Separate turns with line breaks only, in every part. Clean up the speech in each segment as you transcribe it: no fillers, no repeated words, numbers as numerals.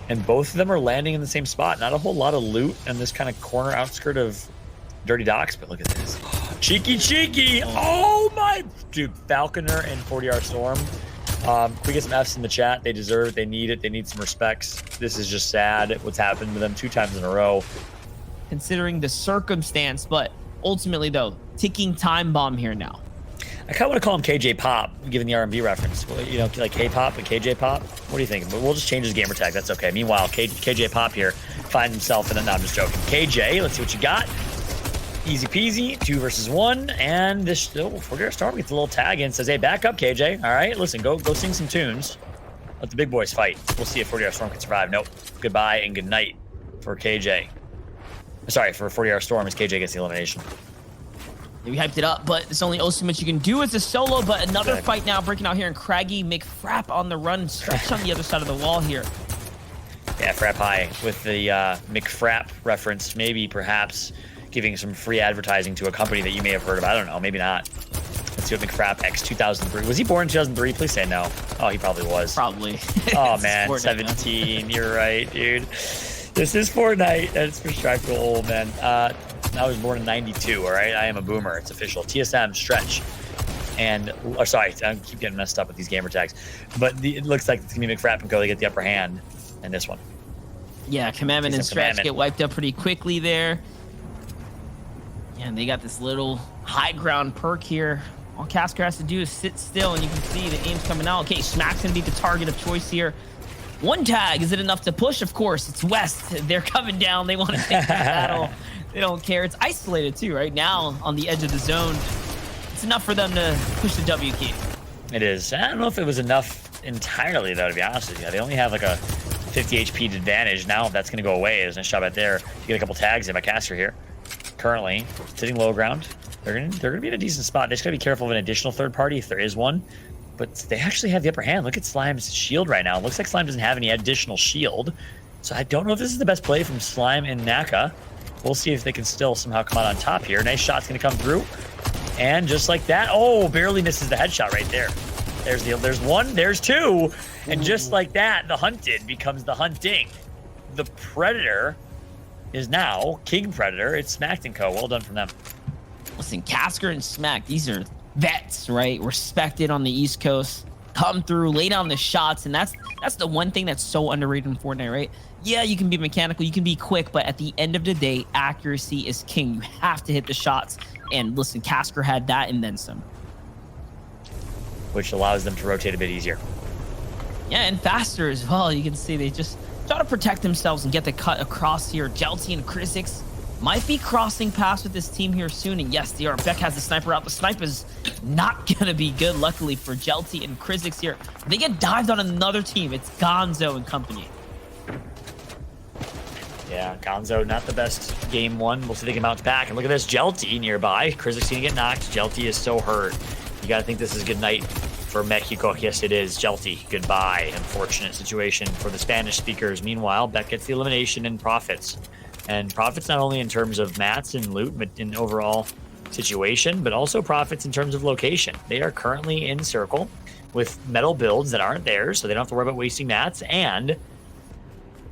and both of them are landing in the same spot. Not a whole lot of loot in this kind of corner outskirt of Dirty Docks, but look at this. Cheeky! Oh my! Dude, Falconer and 40R Storm. We get some Fs in the chat. They deserve it. They need it. They need some respects. This is just sad what's happened to them 2 times in a row.
Considering the circumstance, but ultimately, though, ticking time bomb here now.
I kind of want to call him KJ Pop, given the R&B reference. Well, you know, like K-Pop and KJ Pop. What do you think? We'll just change his gamer tag. That's okay. Meanwhile, KJ Pop here finds himself in a... No, I'm just joking. KJ, let's see what you got. Easy peasy, 2 versus 1, and this 40R Storm gets a little tag in, says, hey, back up, KJ. All right, listen, go sing some tunes. Let the big boys fight. We'll see if 40R Storm can survive. Nope. Goodbye and good night for KJ. Sorry, for 40R Storm as KJ gets the elimination.
We hyped it up, but it's only so much you can do as a solo, but another fight now breaking out here, and Craggy McFrap on the run, stretched on the other side of the wall here.
Yeah, Frap High with the McFrap reference, maybe perhaps giving some free advertising to a company that you may have heard of. I don't know, maybe not. Let's see what McFrap X 2003. Was he born in 2003? Please say no. Oh, he probably was.
Probably.
Oh, man, 17. You're right, dude. This is Fortnite. That's for Stripe to old, man. I was born in 92, all right? I am a boomer. It's official. TSM, stretch. And, or sorry, I keep getting messed up with these gamer tags. But it looks like it's going to be McFrap and Go. They get the upper hand in this one.
Yeah, Commandment and Stretch get wiped up pretty quickly there. Yeah, and they got this little high ground perk here. All Casker has to do is sit still, and you can see the aim's coming out. Okay, Smack's going to be the target of choice here. 1 tag. Is it enough to push? Of course. It's West. They're coming down. They want to take that battle. They don't care. It's isolated too, right? Now on the edge of the zone. It's enough for them to push the W key.
It is. I don't know if it was enough entirely, though, to be honest with you. They only have like a 50 HP advantage. Now if that's going to go away, there's a shot right there. You get a couple tags in by Caster here. Currently sitting low ground. They're gonna be in a decent spot. They just gotta be careful of an additional third party if there is one. But they actually have the upper hand. Look at Slime's shield right now. It looks like Slime doesn't have any additional shield. So I don't know if this is the best play from Slime and Naka. We'll see if they can still somehow come out on top here. Nice shot's gonna come through. And just like that, oh, barely misses the headshot right there. There's 1, there's 2. And just like that, the hunted becomes the hunting. The Predator is now King Predator. It's Smacked & Co. Well done from them.
Listen, Casker and Smack, these are vets, right? Respected on the East Coast. Come through, lay down the shots, and that's the one thing that's so underrated in Fortnite, right? Yeah, you can be mechanical, you can be quick, but at the end of the day, accuracy is king. You have to hit the shots. And listen, Casker had that and then some.
Which allows them to rotate a bit easier.
Yeah, and faster as well. You can see they just try to protect themselves and get the cut across here. Jelty and Chrisix might be crossing paths with this team here soon. And yes, they are. Beck has the sniper out. The sniper's not going to be good, luckily, for Jelty and Chrisix here. They get dived on another team. It's Gonzo and company.
Yeah, Gonzo, not the best game one. We'll see if they can bounce back. And look at this, Jelty nearby. Chrisix gonna get knocked. Jelty is so hurt. You gotta think this is a good night for Mexico. Yes, it is. Jelty, goodbye. Unfortunate situation for the Spanish speakers. Meanwhile, Beck gets the elimination and profits. And profits not only in terms of mats and loot, but in overall situation, but also profits in terms of location. They are currently in circle with metal builds that aren't theirs, so they don't have to worry about wasting mats. And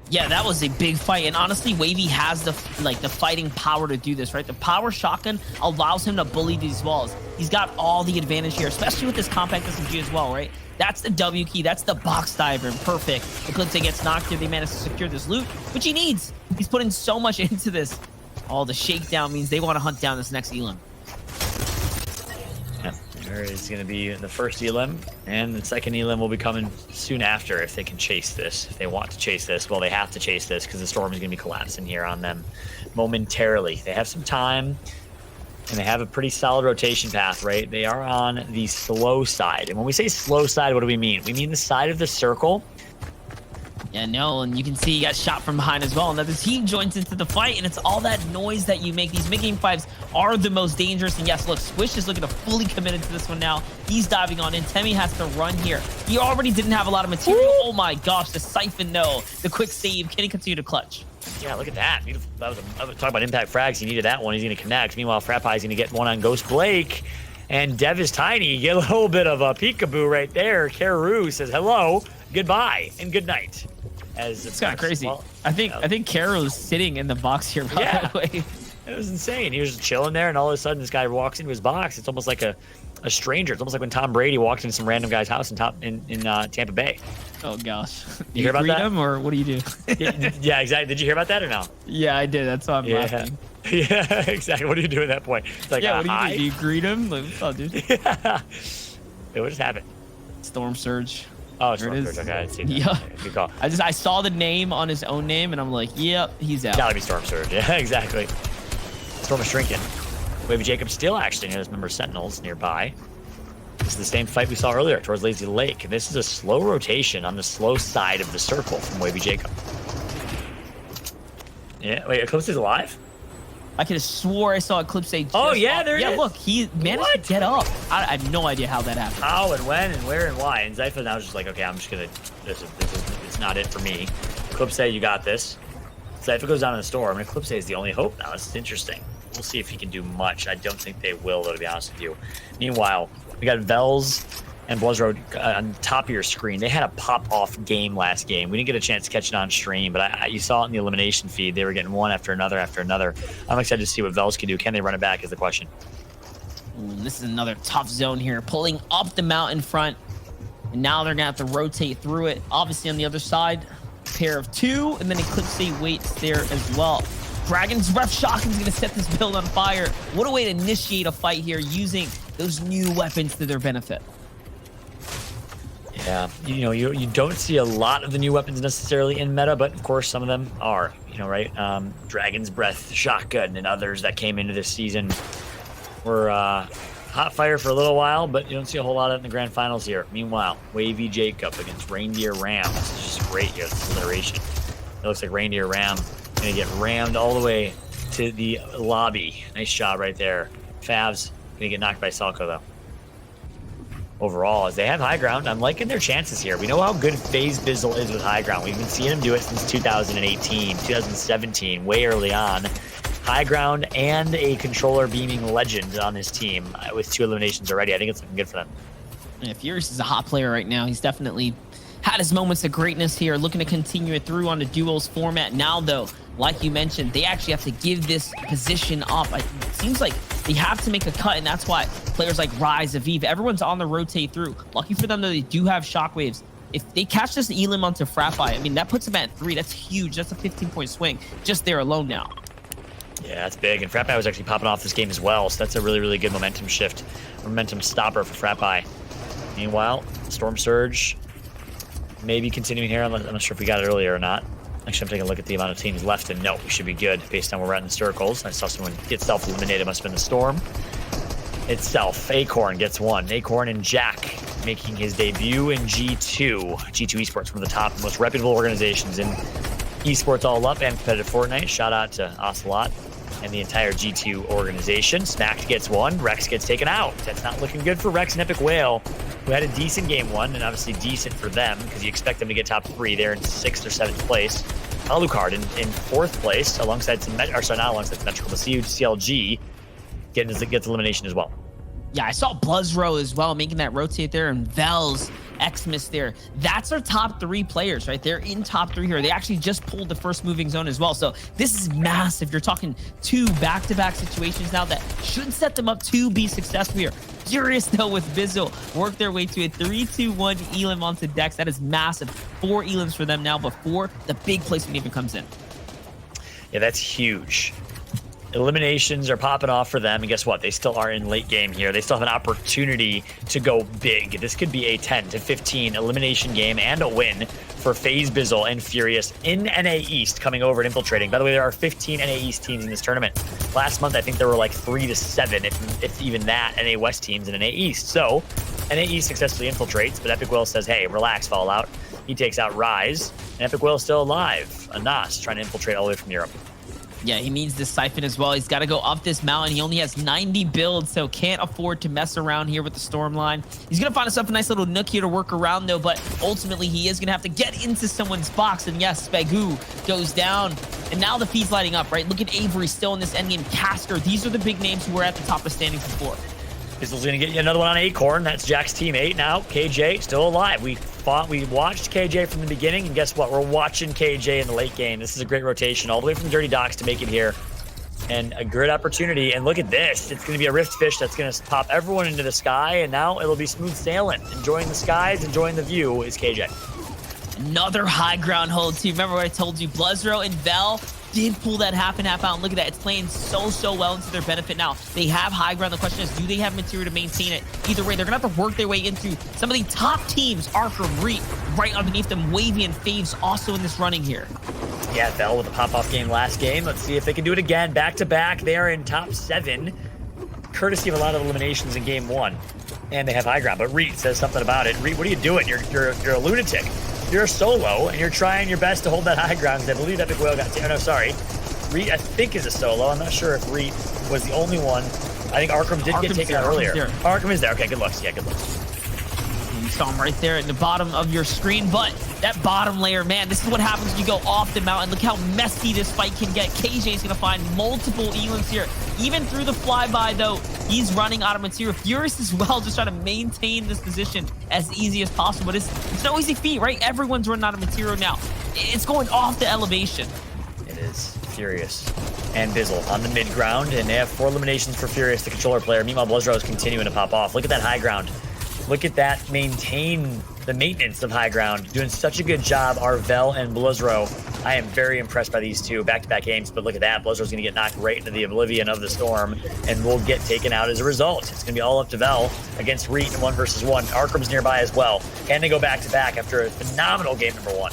yeah, that was a big fight, and honestly, Wavy has the fighting power to do this, right? The power shotgun allows him to bully these walls. He's got all the advantage here, especially with this compact SMG as well, right? That's the W key, that's the box diver, perfect. The Eclipse gets knocked here, they managed to secure this loot, which he needs. He's putting so much into this. All the shakedown means they want to hunt down this next Elim.
Yeah, there is going to be the first Elim, and the second Elim will be coming soon after if they can chase this. If they want to chase this, well, they have to chase this because the storm is going to be collapsing here on them momentarily. They have some time, and they have a pretty solid rotation path, right? They are on the slow side. And when we say slow side, what do we mean? We mean the side of the circle.
Yeah, no, and you can see he got shot from behind as well. Another team joins into the fight, and it's all that noise that you make. These mid-game fights are the most dangerous. And yes, look, Swish is looking to fully committed to this one now. He's diving on in. Temmie has to run here. He already didn't have a lot of material. Ooh. Oh my gosh, the siphon, no. The quick save. Can he continue to clutch?
Yeah, look at that. Beautiful. That was talk about impact frags. He needed that one. He's going to connect. Meanwhile, Frappi's going to get one on Ghost Blake. And Dev is tiny. You get a little bit of a peekaboo right there. Carew says hello, goodbye, and good night. As
It's kind of crazy.
Well,
I think Caro's sitting in the box here, by the way.
It was insane. He was just chilling there, and all of a sudden, this guy walks into his box. It's almost like a stranger. It's almost like when Tom Brady walked into some random guy's house in Tampa Bay.
Oh gosh.
You hear about
greet
that?
him, or what do you do?
Yeah, exactly. Did you hear about that or no?
Yeah, I did. That's why I'm laughing.
Yeah, exactly. What do you do at that point? It's like,
Yeah, what do you
hi?
do? Do you greet him? Like, what's up, dude?
Yeah. Wait, what just happened?
Storm Surge.
Oh, it's
There it
Storm
is.
Surge. Okay, I didn't see that.
Yeah.
Okay, good call.
I saw the name on his own name, and I'm like, yep, he's out.
Gotta be Storm Surge. Yeah, exactly. Storm is shrinking. Wavy Jacob still actually near his member Sentinels nearby. This is the same fight we saw earlier towards Lazy Lake. And this is a slow rotation on the slow side of the circle from Wavy Jacob. Yeah, wait, Eclipse is alive?
I could have swore I saw Eclipse just
Oh, yeah, there it
Yeah,
is.
look, he managed to get up. I have no idea how that happened.
How and when and where and why. And Zypha now is just like, okay, I'm just gonna, it's not it for me. Eclipse, you got this. Zypha goes down in the storm, and Eclipse is the only hope now. This is interesting. We'll see if he can do much. I don't think they will, though, to be honest with you. Meanwhile, we got Vels and Blizzroad on top of your screen. They had a pop-off game last game. We didn't get a chance to catch it on stream, but you saw it in the elimination feed. They were getting one after another after another. I'm excited to see what Vels can do. Can they run it back is the question.
Ooh, this is another tough zone here, pulling up the mountain front. And now they're going to have to rotate through it. Obviously, on the other side, pair of two, and then Eclipse waits there as well. Dragon's Breath Shotgun's going to set this build on fire. What a way to initiate a fight here using those new weapons to their benefit.
Yeah, you don't see a lot of the new weapons necessarily in meta, but of course some of them are, right? Dragon's Breath Shotgun and others that came into this season were hot fire for a little while, but you don't see a whole lot of it in the grand finals here. Meanwhile, Wavy Jacob against Reindeer Ram. This is just great here, this alliteration. It looks like Reindeer Ram gonna get rammed all the way to the lobby. Nice job right there. Favs gonna get knocked by Salco though. Overall, as they have high ground, I'm liking their chances here. We know how good FaZe Bizzle is with high ground. We've been seeing him do it since 2018, 2017, way early on. High ground and a controller beaming legend on his team with 2 eliminations already. I think it's looking good for them.
Yeah, Furious is a hot player right now. He's definitely had his moments of greatness here, looking to continue it through on the duos format. Now, though, like you mentioned, they actually have to give this position up. It seems like they have to make a cut, and that's why players like Rise, Aviv, everyone's on the rotate through. Lucky for them, though, they do have shockwaves. If they catch this Elim onto Frappi, I mean, that puts them at 3. That's huge. That's a 15-point swing just there alone now.
Yeah, that's big. And Frappi was actually popping off this game as well, so that's a really, really good momentum shift, momentum stopper for Frappi. Meanwhile, Storm Surge maybe continuing here. I'm not sure if we got it earlier or not. Actually, I'm taking a look at the amount of teams left, and no, we should be good based on where we're at in the circles. I saw someone get self-eliminated. Must have been the Storm itself. Acorn gets one. Acorn and Jack making his debut in G2. G2 Esports, one of the top and most reputable organizations in esports all up and competitive Fortnite. Shout out to Ocelot and the entire G2 organization. Smacked gets one. Rex gets taken out. That's not looking good for Rex and Epic Whale, who had a decent game 1, and obviously decent for them because you expect them to get top 3. They're in 6th or 7th place. Alucard in 4th place alongside some, not alongside Symmetrical, but CLG gets elimination as well.
Yeah, I saw Blizzrow as well, making that rotate there, and Vels, Xmas there. That's our top 3 players, right? They're in top 3 here. They actually just pulled the first moving zone as well. So this is massive. You're talking 2 back-to-back situations now that should set them up to be successful here. Furious, though, with Bizzle, work their way to a 3-2-1 Elim onto Dex. That is massive. 4 Elims for them now before the big placement even comes in.
Yeah, that's huge. Eliminations are popping off for them, and guess what? They still are in late game here. They still have an opportunity to go big. This could be a 10-15 elimination game and a win for FaZe Bizzle and Furious in NA East coming over and infiltrating. By the way, there are 15 NA East teams in this tournament. Last month, I think there were like 3 to 7, if even that, NA West teams in NA East. So, NA East successfully infiltrates, but Epic Will says, hey, relax, Fallout. He takes out Rise, and Epic Will is still alive. Anas trying to infiltrate all the way from Europe.
Yeah, he needs this siphon as well. He's got to go up this mountain. He only has 90 builds, so can't afford to mess around here with the storm line. He's going to find himself a nice little nook here to work around, though, but ultimately he is going to have to get into someone's box. And yes, Spagoo goes down. And now the feed's lighting up, right? Look at Avery still in this endgame. Casker, these are the big names who were at the top of standings before.
Bizzle's gonna get you another one on Acorn. That's Jack's teammate now. KJ still alive. We watched KJ from the beginning, and guess what? We're watching KJ in the late game. This is a great rotation all the way from the Dirty Docks to make it here. And a great opportunity. And look at this. It's gonna be a Rift Fish that's gonna pop everyone into the sky, and now it'll be smooth sailing. Enjoying the skies, enjoying the view is KJ.
Another high ground hold too. Remember what I told you? Blizzro and Vel did pull that half and half out. And look at that. It's playing so well into their benefit now. They have high ground. The question is, do they have material to maintain it? Either way, they're going to have to work their way into some of the top teams. Arkham, Reet, right underneath them. Wavy and Faves also in this running here.
Yeah, Vel with a pop-off game last game. Let's see if they can do it again. Back-to-back. They are in top 7, courtesy of a lot of eliminations in game 1. And they have high ground. But Reet says something about it. Reet, what are you doing? You're a lunatic. You're a solo, and you're trying your best to hold that high ground, because I believe Epic Whale got taken. Oh, no, sorry. Reet, I think, is a solo. I'm not sure if Reet was the only one. I think Arkham did get taken out earlier. Arkham is there. Okay, good looks. Yeah, good looks.
You saw him right there at the bottom of your screen, but that bottom layer, man, this is what happens when you go off the mountain. Look how messy this fight can get. KJ is going to find multiple elims here. Even through the flyby, though, he's running out of material. Furious as well, just trying to maintain this position as easy as possible. But it's no easy feat, right? Everyone's running out of material now. It's going off the elevation.
It is. Furious and Bizzle on the mid ground, and they have 4 eliminations for Furious, the controller player. Meanwhile, Blizzro is continuing to pop off. Look at that high ground. Look at that the maintenance of high ground. Doing such a good job, Vel and Blizzro. I am very impressed by these two back-to-back games, but look at that. Blizzro's going to get knocked right into the oblivion of the storm, and will get taken out as a result. It's going to be all up to Vel against Reet in 1 versus 1. Arkham's nearby as well. Can they go back-to-back after a phenomenal game number 1?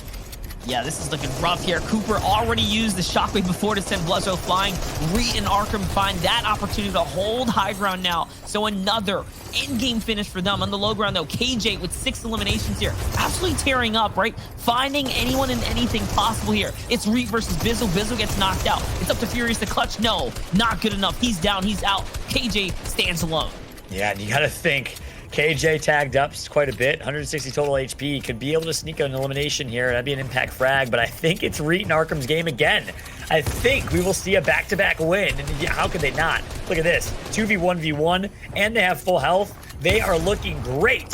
Yeah, this is looking rough here. Cooper already used the shockwave before to send Blizzro flying. Reet and Arkham find that opportunity to hold high ground now. So another in-game finish for them. On the low ground, though, KJ with 6 eliminations here. Absolutely tearing up, right? Finding anyone and anything possible here. It's Reet versus Bizzle. Bizzle gets knocked out. It's up to Furious to clutch. No, not good enough. He's down. He's out. KJ stands alone.
Yeah, and you got to think. KJ tagged up quite a bit, 160 total HP, could be able to sneak an elimination here. That'd be an impact frag, but I think it's Reet and Arkham's game again. I think we will see a back-to-back win, and how could they not? Look at this, 2v1v1, and they have full health. They are looking great.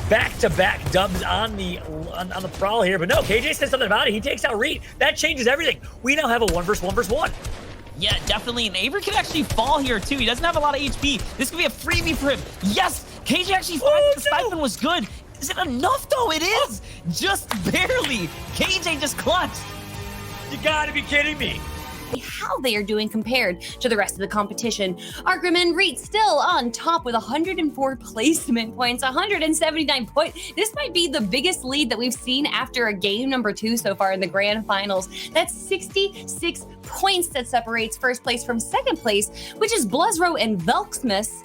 Back-to-back dubs on the prowl here, but no, KJ says something about it. He takes out Reet. That changes everything. We now have a 1 versus 1 versus 1.
Yeah, definitely. And Avery can actually fall here, too. He doesn't have a lot of HP. This could be a freebie for him. Yes! KJ actually finds the stipend was good. Is it enough, though? It is! Just barely. KJ just clutched.
You gotta be kidding me.
How they are doing compared to the rest of the competition. Arkham and Reet still on top with 104 placement points, 179 points. This might be the biggest lead that we've seen after a game number 2 so far in the grand finals. That's 66 points that separates first place from second place, which is Blizzro and Velksmus.